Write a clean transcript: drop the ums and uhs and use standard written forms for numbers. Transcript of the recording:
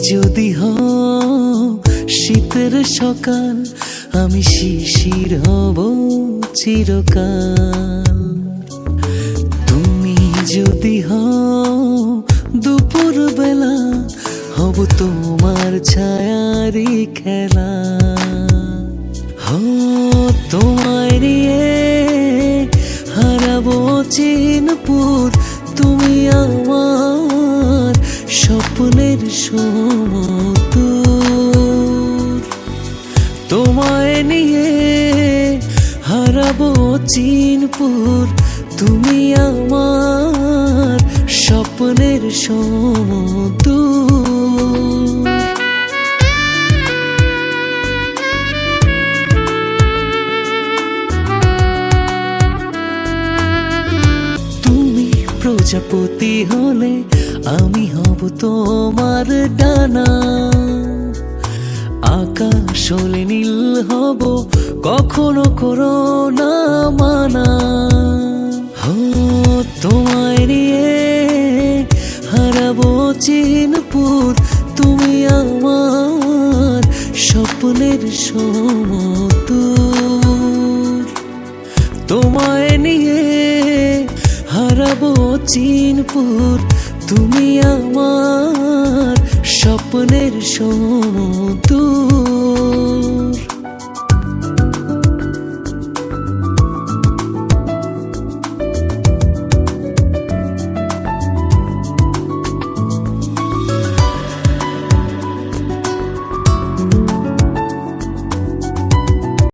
যদি হও শীতের সকাল, আমি শিশির হব চিরকাল। তুমি যদি হও দুপুর বেলা, হব তোমার ছায়ারি খেলা। তোমায় নিয়ে হারাবো চিনপুর, তুমি আমার স্বপ্নের সমুদ্র। তোমায় নিয়ে হারাবো চিনপুর, তুমি আমার স্বপ্নের সমুদ্র। প্রজাপতি হলে আমি হব তোমার ডানা, আকাশ হলে নীল হব কখনো করো না মানা। তোমায় নিয়ে হারাবো চিনপুর, তুমি আমার স্বপ্নের সমুদ্র। তোমায় নিয়ে হারাবো চিনপুর, তুমি আমার স্বপ্নের সমুদ্র।